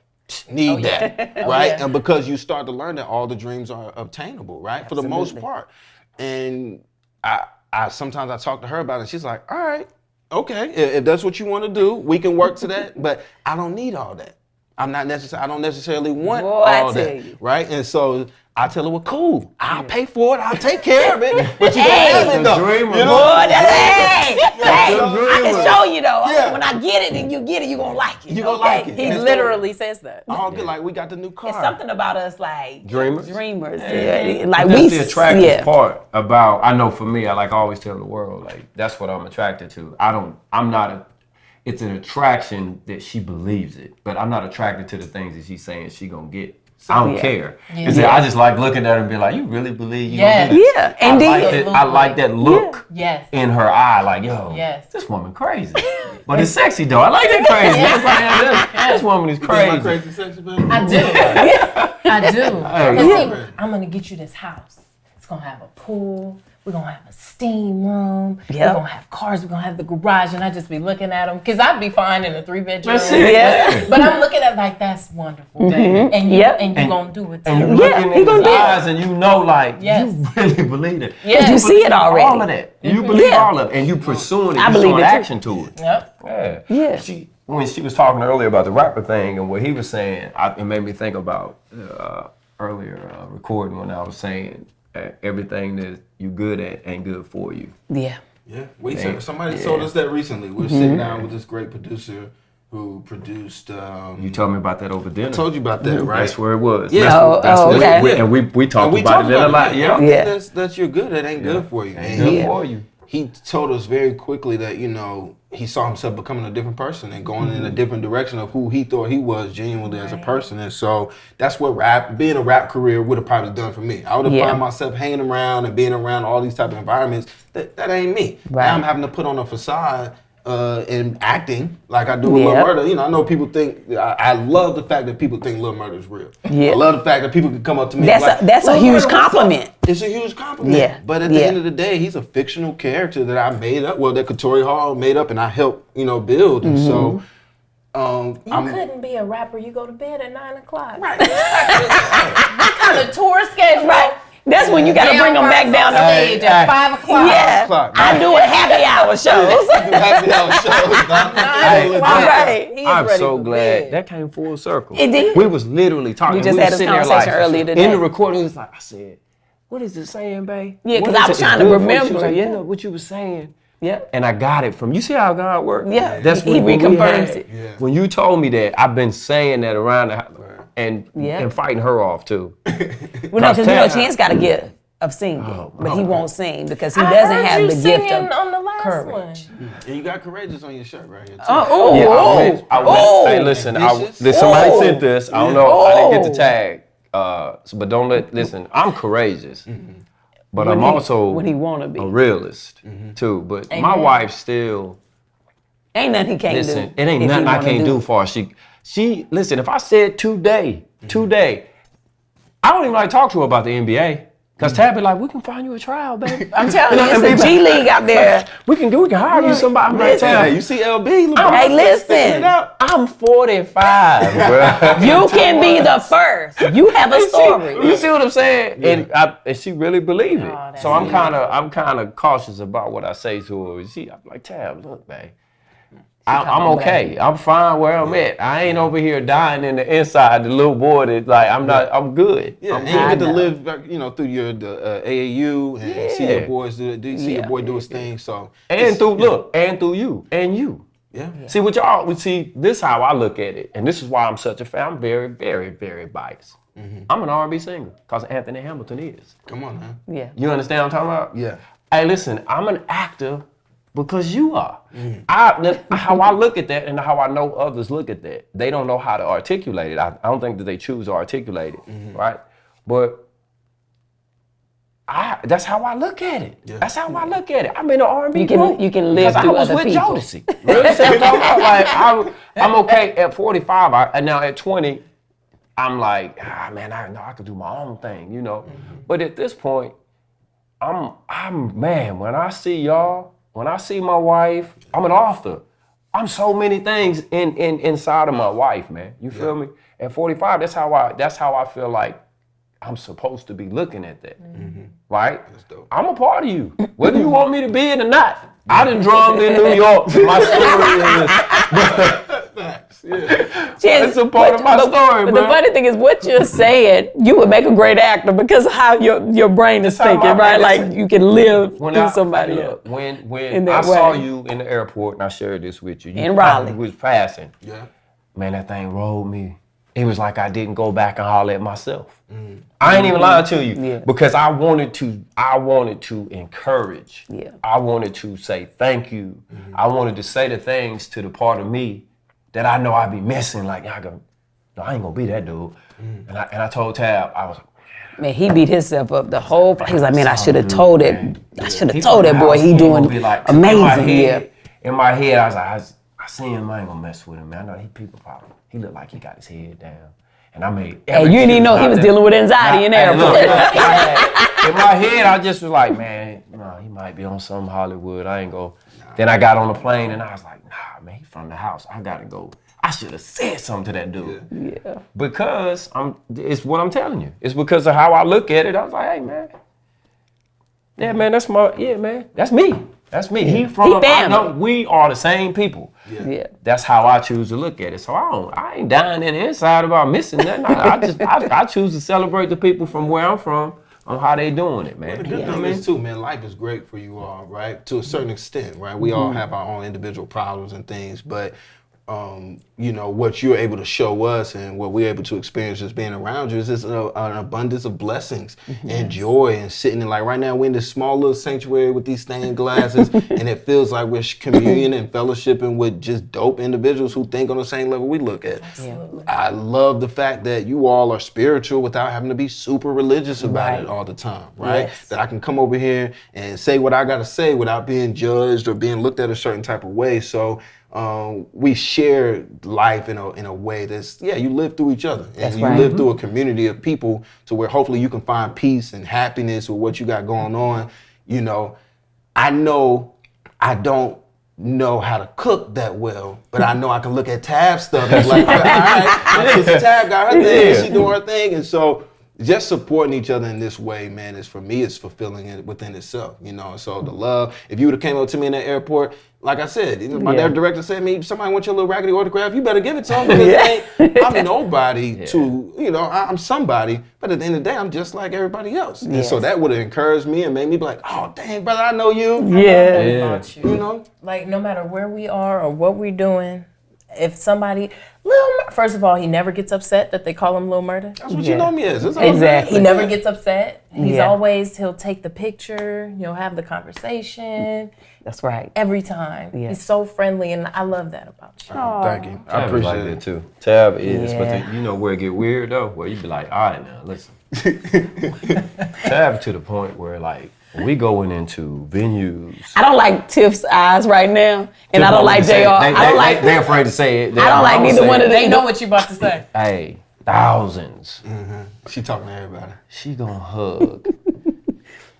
need that, right? And because you start to learn that all the dreams are obtainable, right? For the most part. And I sometimes I talk to her about it, and she's like, all right, okay, if that's what you want to do, we can work to that, but I don't need all that. I don't necessarily want all that, right? And so I tell her, well, cool, I'll pay for it, I'll take care of it, but you don't have it though. You know? I can show you though. When I get it and you get it, you're gonna like it. You're gonna like it. He literally says that. All good, like we got the new car. It's something about us like Dreamers. Like that's the attractive part about, I know for me, I always tell the world, like, that's what I'm attracted to. It's an attraction that she believes it, but I'm not attracted to the things that she's saying she gonna get. I don't care. I just like looking at her and be like, you really believe you gonna do this? I like that look in her eye, like, yo, this woman crazy. But it's sexy though. I like that crazy. This woman is crazy. Is my crazy sexy, baby? I do. I do. I'm gonna get you this house. It's gonna have a pool. We're gonna have a steam room. We're gonna have cars. We're gonna have the garage. And I just be looking at them, because I'd be fine in a 3-bedroom. But I'm looking at like, that's wonderful. And you're gonna do it too. And you're looking in his eyes and you know, like, you really believe it. You see it already. All of that. You believe all of it. And you pursuing it. You showing action to it. When she was talking earlier about the rapper thing and what he was saying, it made me think about earlier recording when I was saying, everything that you good at ain't good for you. Yeah, somebody told us that recently. We're sitting down with this great producer who produced. You told me about that over dinner. I told you about that, right? That's where it was. Yeah, and we talked about it a lot. That's you're good at ain't good for you. Ain't good for you. He told us very quickly that, you know, he saw himself becoming a different person and going in a different direction of who he thought he was genuinely as a person. And so that's what being a rap career would have probably done for me. I would have found myself hanging around and being around all these type of environments. That ain't me. Now I'm having to put on a facade and acting like I do with Lil Murda. You know, I know people think, I love the fact that people think Lil Murda is real. I love the fact that people can come up to me that's a huge compliment. It's a huge compliment. But at the end of the day, he's a fictional character that I made up, that Katori Hall made up and I helped, build. And so you couldn't be a rapper. You go to bed at 9 o'clock. Right. What kind of tour schedule? Right. That's when you got to bring them back down the stage at 5 o'clock. Yeah, I do a happy hour shows. I'm so glad that came full circle. It did. We was literally talking. We just had this conversation earlier today. In the recording, it's like, I said, what is it saying, babe? Yeah, because I was trying to remember. Like, what you was saying. Yeah. And I got it from, you see how God works? Yeah. That's he reconfirms it. Yeah. When you told me that, I've been saying that around the house and fighting her off too. Well, no, because Chance got a gift of singing, but he won't sing because he doesn't have the gift of on the last courage. And you got courageous on your shirt right here too. Hey, listen, somebody sent this. I don't know. I didn't get the tag. But don't listen, I'm courageous. But I'm also when he wanna be a realist too. But my wife still ain't nothing he can't do. It ain't nothing I can't do for her. She listen, if I said today, I don't even like to talk to her about the NBA. Cause Tab be like, we can find you a trial, baby. I'm telling you, it's the G League out there. We can hire you somebody. I'm like, Tab, you see LB? Hey, listen. I'm 45, bro. You can be the first. You have a story. You see what I'm saying? Yeah. And she really believe it. So I'm kind of cautious about what I say to her. I'm like, Tab, look, babe. I'm okay. I'm fine where I'm at. I ain't over here dying in the inside. The little boy that I'm good. Yeah, and you get to live, through your AAU and see your boys see your boy do his thing. So and through you and you. Yeah. See what y'all. See, this is how I look at it, and this is why I'm such a fan. I'm very, very, very biased. I'm an R&B singer because Anthony Hamilton is. Come on, man. Yeah. You understand what I'm talking about? Yeah. Hey, listen, I'm an actor because you are. How I look at that and how I know others look at that, they don't know how to articulate it. I don't think that they choose to articulate it, right? But that's how I look at it. Yeah. That's how I look at it. I'm in an R&B You group. can live because through I was other with people. Jodeci. You understand what I'm talking about? Like, I'm okay at 45. And now at 20, I'm like, man, I know I could do my own thing, you know. But at this point, I'm man, when I see y'all, when I see my wife, I'm an author. I'm so many things inside of my wife, man. You feel me? At 45, that's how I feel like I'm supposed to be looking at that, right? That's dope. I'm a part of you, whether you want me to be it or not. I done drummed in New York. My story is, it's a part of my story, But bro. the funny thing is, what you're saying, you would make a great actor because of how your brain is That's how thinking, my right? brain- Like you can live When through I, somebody look, else. when in I that saw way. you in the airport, and I shared this with you. In Raleigh. You was passing. Yeah. Man, that thing rolled me. It was like I didn't go back and holler at myself. I ain't even lying to you Yeah. because I wanted to encourage. Yeah. I wanted to say thank you. I wanted to say the things to the part of me that I know I be missing. Like I ain't gonna be that dude. And I told Tab, I was like, Man, he beat himself up the whole. He was like, man, I should have told it. I should have He's told from that the boy house. he ain't doing gonna be like, amazing. Yeah. In my head, I was like, I see him, I ain't gonna mess with him, man. I know he people problem. He looked like he got his head down. And I made And you didn't even know he was dealing with anxiety in the airport. In my head, I just was like, man, no, he might be on some Hollywood. I ain't go. Then I got on the plane and I was like, nah, man, he from the house. I gotta go. I should have said something to that dude. Yeah. Because it's what I'm telling you. It's because of how I look at it. I was like, hey, man. Yeah, man, that's me. That's me. He from I family. know we are the same people. Yeah. That's how I choose to look at it. So I ain't dying in the inside about missing nothing. I choose to celebrate the people from where I'm from on how they doing it, man. The good thing is too, man, life is great for you all, right? To a certain extent, right? We all have our own individual problems and things, but you know, what you're able to show us and what we're able to experience just being around you is just an abundance of blessings and joy and sitting in, like right now we're in this small little sanctuary with these stained glasses and it feels like we're communion and fellowshipping with just dope individuals who think on the same level we look at. Absolutely. I love the fact that you all are spiritual without having to be super religious about it all the time, right? Yes. That I can come over here and say what I gotta say without being judged or being looked at a certain type of way. So we share life in a way that's, you live through each other. And you right. live through a community of people to where hopefully you can find peace and happiness with what you got going on. You know, I know I don't know how to cook that well, but I know I can look at Tab stuff and be like, all right, my sister Tab got her thing, she doing her thing. And so just supporting each other in this way, man, is for me, it's fulfilling it within itself, you know. So the love, if you would have came up to me in the airport, like I said, my director said to me, somebody wants your little raggedy autograph, you better give it to him because I'm nobody to, you know, I'm somebody, but at the end of the day, I'm just like everybody else. And so that would have encouraged me and made me be like, oh, dang, brother, I know you. Yeah. About you. You know? Like, no matter where we are or what we're doing, if somebody, first of all, he never gets upset that they call him Lil Murda. That's what you know me as. Exactly. He never gets upset. He's Yeah. he'll take the picture, he'll have the conversation That's right. every time. Yeah. He's so friendly, and I love that about you. Thank you. I Tab is appreciate like it. that too. Tab is, but Yeah. you know where it get weird though? Where you be like, all right now, listen. Tab to the point where like, we going into venues. I don't like Tiff's eyes right now, and I don't like JR. I don't like. They're afraid to say it. I don't like neither one of them. They know what you about to say. Hey, thousands. She talking to everybody. She gonna hug.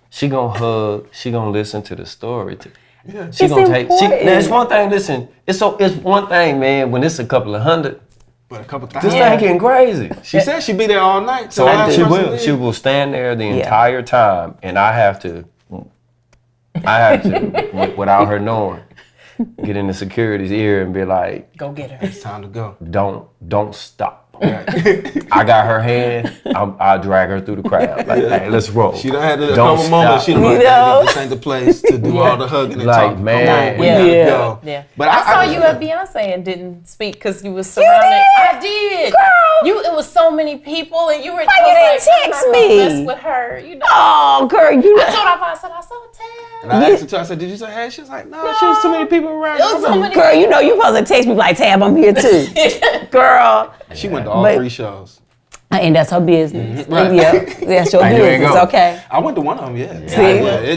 She gonna hug. She gonna listen to the story. She It's gonna take. important. Now it's one thing. Listen, it's one thing, man. When it's a couple of hundred, But a couple this times. thing getting crazy. She said she'd be there all night. So till she last person will. leave. She will stand there the entire time, and I have to, without her knowing, get in the security's ear and be like, Go get her. It's time to go. don't stop. I got her hand. I'll drag her through the crowd. Like, hey, let's roll. She done had a Don't couple moments. She done You like, know? this ain't the place to do all the hugging and Like, talking. man. Come on, we gotta go. Yeah. But I saw you at Beyonce and didn't speak because you was surrounded. I did. Girl. It was so many people and you were. Why you didn't text me? Mess with her, you know. Oh, girl, you. I told her, I said, I saw Tab. And I asked her too, I said, did you say hey? She was like, no, she was too many people around. It was so many. Girl, you know you supposed to text me like, Tab, I'm here too. Girl. She went to all But- 3 shows. And that's her business. Right. Yeah, that's your And you ain't business, go. okay? I went to one of them, yeah. See?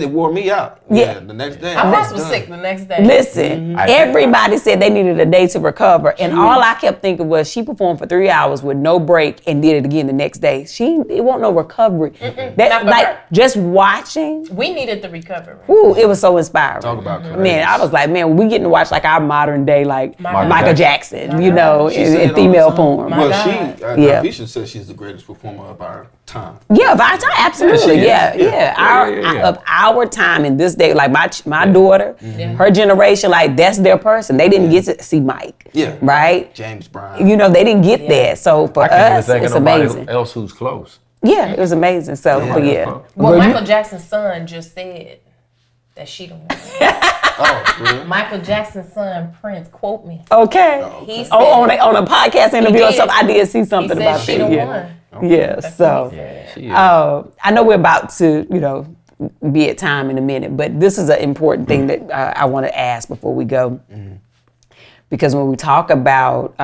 It wore me out. Yeah. The next day. I was was done. sick the next day. Listen, everybody said they needed a day to recover, and all I kept thinking was she performed for 3 hours with no break and did it again the next day. It wasn't no recovery. Not That for like her. just watching. We needed the recovery. Ooh, it was so inspiring. Talk about courageous. Man, I was like, man, we getting to watch like our modern day, like Michael Michael Jackson, you know, She said in it all female the time. form. My Well, God. Yeah. Nafeesha says she's the greatest performer of our time. Yeah, of our time, absolutely. Yeah, Yeah. Of our time in this day, like my daughter, her generation, like that's their person. They didn't get to see Mike. Yeah. Right? James Brown. You know, they didn't get that. So for I can't even us, think of it's nobody amazing. else who's close. Yeah, it was amazing. So, but yeah. Well, Girl, you- Michael Jackson's son just said that she the one. Oh, really? Michael Jackson's son, Prince, quote me. Okay. He said, On a podcast interview or did. something, I did see he something said about she that. the Yeah. one. Yeah. That's So. what he said. She is. I know we're about to, be at time in a minute, but this is an important thing that I want to ask before we go. Because when we talk about,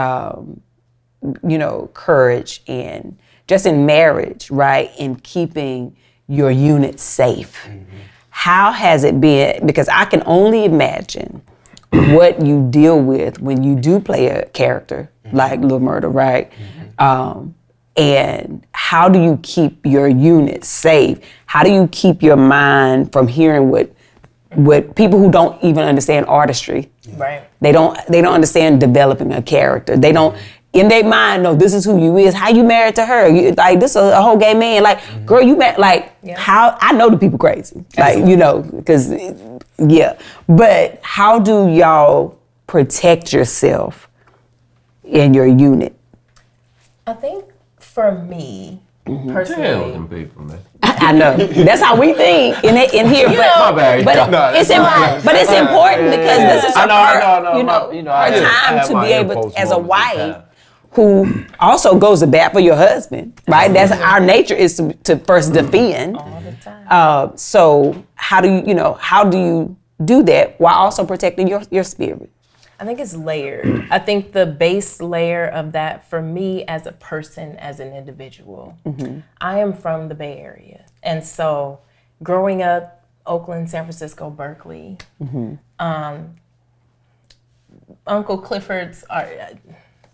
courage and just in marriage, right, and keeping your unit safe, how has it been? Because I can only imagine what you deal with when you do play a character like Lil Murda, right? And how do you keep your unit safe? How do you keep your mind from hearing what people who don't even understand artistry? Right. They don't understand developing a character. They don't in their mind know this is who you is. How you married to her? Like this is a whole gay man. Like girl, you met like how I know the people crazy. Like because yeah. But how do y'all protect yourself in your unit? I think for me, Tell personally, them people, man. I know that's how we think in here, You but know, My bad. But No, it's it's important. But it's important because this is I know, I her, know, I know. her I time have to my be able, impulse as a moments wife, sometimes. who also goes to bat for your husband, right? That's our nature is to first defend. all the time. So how do you do that while also protecting your spirit? I think it's layered. I think the base layer of that for me as a person, as an individual, I am from the Bay Area. And so growing up, Oakland, San Francisco, Berkeley, Uncle Clifford's are,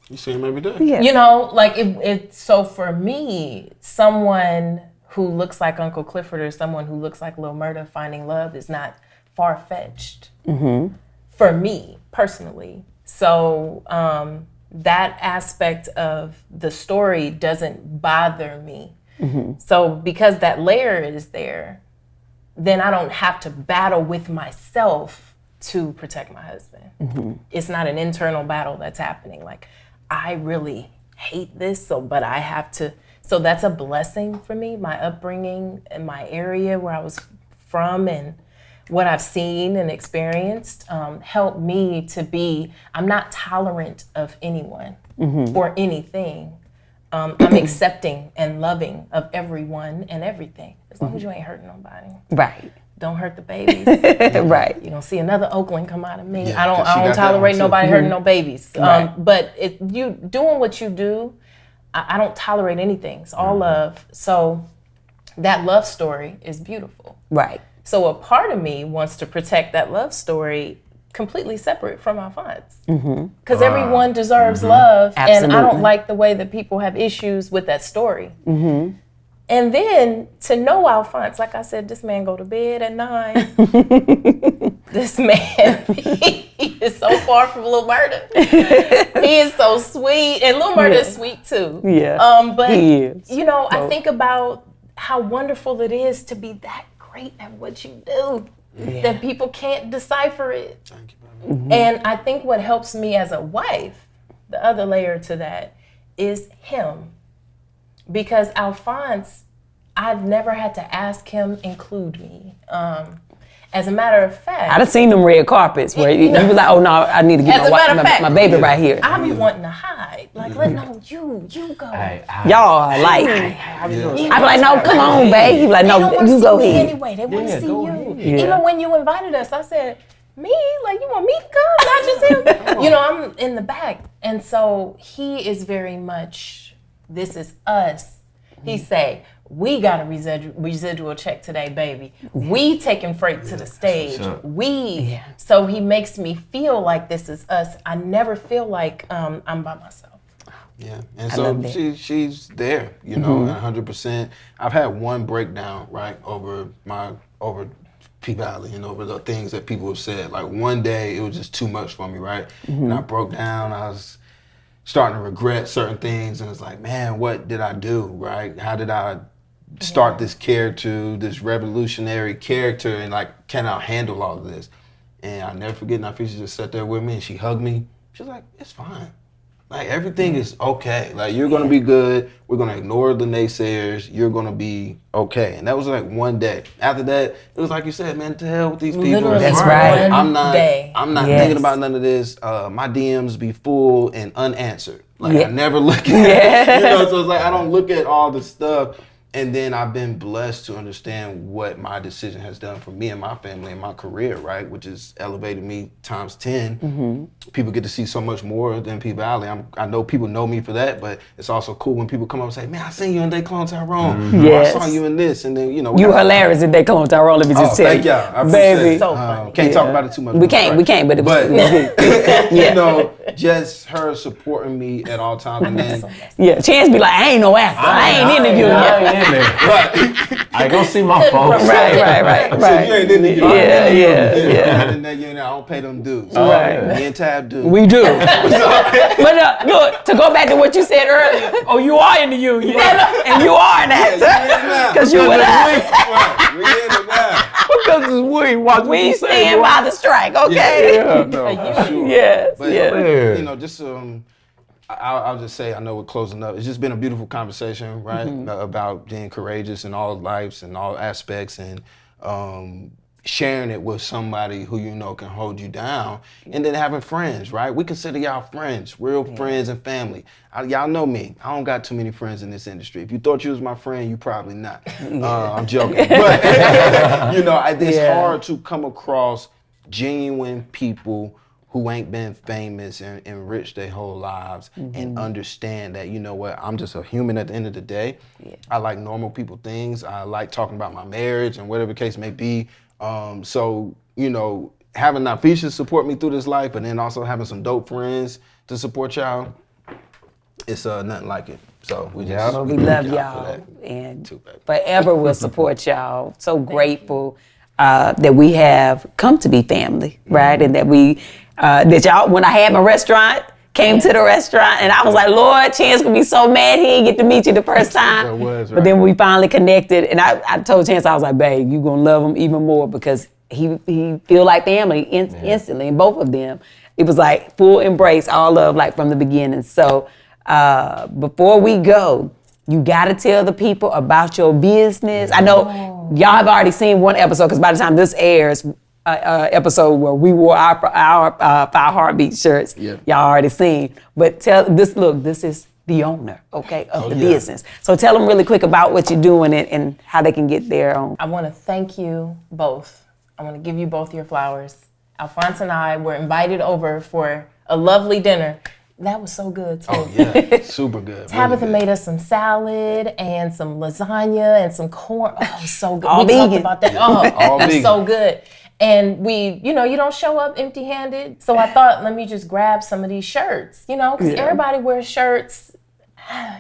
You see him every day? Yeah. so for me, someone who looks like Uncle Clifford or someone who looks like Lil Murda finding love is not far-fetched for me personally. So that aspect of the story doesn't bother me. So because that layer is there, then I don't have to battle with myself to protect my husband. It's not an internal battle that's happening. Like, I really hate this, but I have to. So that's a blessing for me. My upbringing and my area where I was from and what I've seen and experienced helped me to be, I'm not tolerant of anyone or anything. I'm accepting and loving of everyone and everything. As long as you ain't hurting nobody. Right. Don't hurt the babies. Right. You don't see another Oakland come out of me. Yeah, I 'cause she don't got that tolerate one too. nobody hurting no babies. Right. But you doing what you do, I don't tolerate anything. It's all love. So that love story is beautiful. Right. So a part of me wants to protect that love story completely separate from Alphonse. Because everyone deserves love. And I Absolutely. don't like the way that people have issues with that story. And then to know Alphonse, like I said, this man go to bed at 9. This man, he is so far from Lil Murda. He is so sweet. And Lil Murda is sweet too. Yeah. But, He is. I think about how wonderful it is to be that great at what you do, that people can't decipher it. Thank you, baby. And I think what helps me as a wife, the other layer to that, is him. Because Alphonse, I've never had to ask him include me. As a matter of fact, I've seen them red carpets where you was like, oh no, I need to get my baby right here. I be wanting to hide. Like, no, you go. Y'all are like, I be like, no, come on, babe. He be like, no, you go ahead. Anyway, they want to see you. Yeah. Even when you invited us, I said, me? Like, you want me to come, not just him? You know, I'm in the back. And so he is very much, this is us. He say, we got a residual check today, baby. We taking freight to the stage. Sure. So he makes me feel like this is us. I never feel like I'm by myself. Yeah, and so she's there, you know, 100%. I've had one breakdown, right, over P-Valley and over the things that people have said. Like one day, it was just too much for me, right? And I broke down. I was starting to regret certain things, and it's like, man, what did I do, right? How did I start this character, this revolutionary character, and like, can I handle all of this? And I'll never forget, Nafeesha just sat there with me and she hugged me. She was like, it's fine. Like, everything is okay. Like, you're gonna be good. We're gonna ignore the naysayers. You're gonna be okay. And that was like one day. After that, it was like you said, man, to hell with these people. Literally, that's right. I'm not thinking about none of this. My DMs be full and unanswered. Like, I never look at, you know, so it's like, I don't look at all the stuff. And then I've been blessed to understand what my decision has done for me and my family and my career, right? Which has elevated me times 10. People get to see so much more than P-Valley. I know people know me for that, but it's also cool when people come up and say, man, I seen you in Cloned Tyrone. Yes. Or I saw you in this. And then, you know. You hilarious in Cloned Tyrone, let me just tell you. Thank y'all. I appreciate Baby. it. So funny. Can't talk about it too much. We can't, but it was you know, just her supporting me at all times. And then, Chance be like, I ain't no actor. I ain't interviewing you. Right. I ain't gonna see my folks. Right. So you ain't in the Yeah. And then, you know, I don't pay them dues. Right. Me and Tab do. We do. But look, to go back to what you said earlier, you are in the union. And you are an actor. Because you with us. Right. We in it now. Because we stand by the strike, okay? Yeah, no, sure. Yes, But, yes. you know, just I'll just say, I know we're closing up. It's just been a beautiful conversation, right? About being courageous in all lives and all aspects, and sharing it with somebody who you know can hold you down, and then having friends, right? We consider y'all friends, real friends and family. Y'all know me. I don't got too many friends in this industry. If you thought you was my friend, you probably not. I'm joking. But, you know, it's hard to come across genuine people who ain't been famous and enriched their whole lives and understand that, you know what, I'm just a human at the end of the day. I like normal people things. I like talking about my marriage and whatever the case may be. So, you know, having Nafeesha support me through this life, but then also having some dope friends to support y'all, it's nothing like it. So we love y'all and forever will support y'all. So grateful that we have come to be family, right? And that we, that y'all, when I had my restaurant, came to the restaurant, and I was like, Lord, Chance gonna be so mad he didn't get to meet you the first time. That was, right. But then we finally connected, and I told Chance, I was like, babe, you gonna love him even more because he feel like family instantly, and both of them. It was like full embrace, all love, like from the beginning. So before we go, you gotta tell the people about your business. I know y'all have already seen one episode, because by the time this airs, episode where we wore our 5 Heartbeat shirts, y'all already seen. But this is the owner, okay, of the business. So tell them really quick about what you're doing and how they can get their own. I want to thank you both. I want to give you both your flowers. Alphonse and I were invited over for a lovely dinner. That was so good too. Oh yeah, super good. Tabitha made us some salad and some lasagna and some corn. Oh, it was so good. All we vegan. talked about that. Oh, it was so good. And we, you know, you don't show up empty-handed. So I thought, let me just grab some of these shirts, you know, because everybody wears shirts,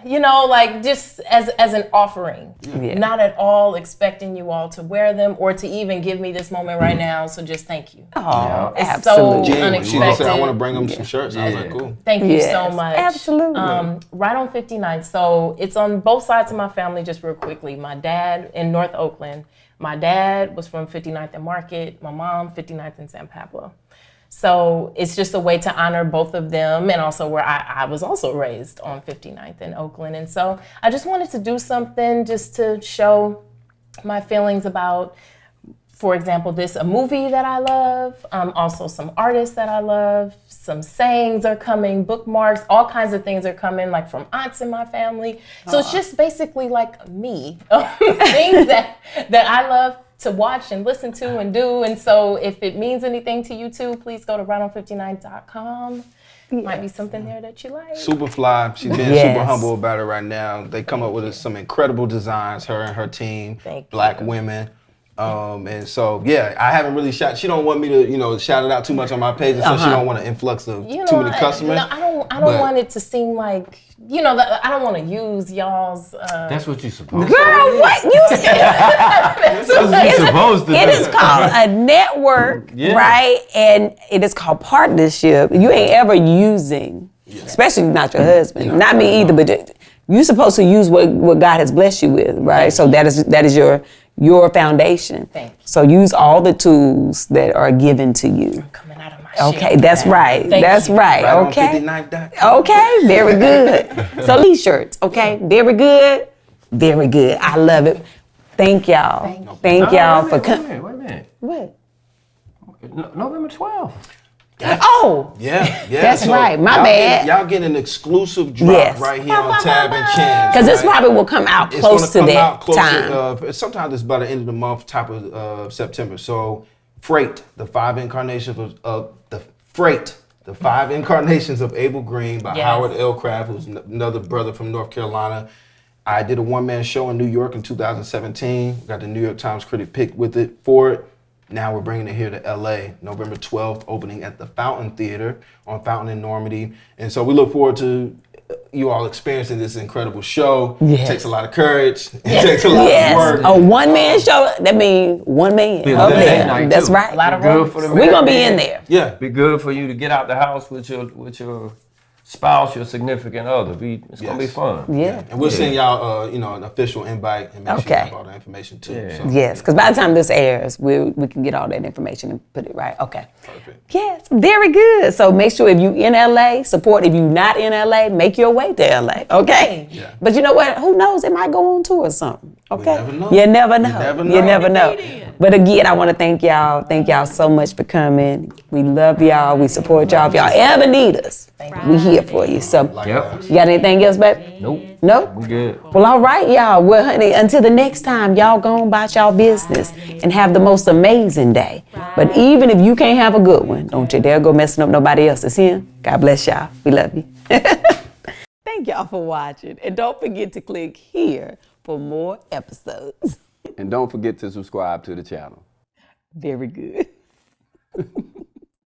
you know, like just as an offering. Not at all expecting you all to wear them or to even give me this moment right now. So just thank you. Oh, it's absolutely. so unexpected. She just said, I want to bring them some shirts. And I was like, cool. Thank you so much. Absolutely. Right on 59th. So it's on both sides of my family, just real quickly. My dad in North Oakland. My dad was from 59th and Market. My mom, 59th and San Pablo. So it's just a way to honor both of them, and also where I was also raised on 59th in Oakland. And so I just wanted to do something just to show my feelings about, for example, a movie that I love, also some artists that I love, some sayings are coming, bookmarks, all kinds of things are coming, like from aunts in my family. So it's just basically like me, things that I love to watch and listen to and do. And so if it means anything to you too, please go to righton59.com. Might be something there that you like. Super fly. She's being super humble about it right now. They come up with some incredible designs, her and her team, black women. And so, yeah, I haven't really she don't want me to, shout it out too much on my page, so she don't want an influx of too many customers. No, I don't want it to seem like, I don't want to use y'all's. That's what you're supposed to do. Girl, what? That's what you're supposed to do. It is called a network, right? And it is called partnership. You ain't ever using, especially not your husband, not me either, but you're supposed to use what God has blessed you with, right? So that is your foundation. Thank you. So use all the tools that are given to you. I'm coming out of my shell. Okay, that's right. Thank you. Right. Okay. Okay, very good. So t-shirts, okay, very good. Very good. I love it. Thank y'all. Thank y'all for coming. Wait a minute. What? November 12th. Oh. Yeah. That's right. My bad. Y'all get an exclusive drop right here on Tab and Chance. Because this probably will come out close to that time. Sometimes it's by the end of the month, top of September. So, Freight, the five incarnations of Abel Green by Howard L. Craft, who's another brother from North Carolina. I did a one-man show in New York in 2017. Got the New York Times critic pick for it. Now we're bringing it here to LA, November 12th, opening at the Fountain Theater on Fountain in Normandy. And so we look forward to you all experiencing this incredible show. Yes. It takes a lot of courage. It takes a lot of work. A one-man show, that means one man up there. That's right. A lot of work. We're going to be in there. Yeah. Be good for you to get out the house with your spouse, your significant other. It's gonna be fun. Yeah. And we'll send y'all, an official invite and make sure you have all the information too. Yeah. So. Yes, because by the time this airs, we can get all that information and put it right. Okay. Perfect. Yes, very good. So make sure if you in LA, support. If you not in LA, make your way to LA. Okay. Yeah. But you know what? Who knows? It might go on tour or something. Okay. never know. You never know. You never know. You never know. But again, I want to thank y'all. Thank y'all so much for coming. We love y'all. We support y'all. If y'all ever need us, we here for you. So, you got anything else, baby? Nope. Nope? We good. Well, all right, y'all. Well, honey, until the next time, y'all go on about y'all business and have the most amazing day. But even if you can't have a good one, don't you dare go messing up nobody else's here. God bless y'all. We love you. Thank y'all for watching. And don't forget to click here for more episodes. And don't forget to subscribe to the channel. Very good.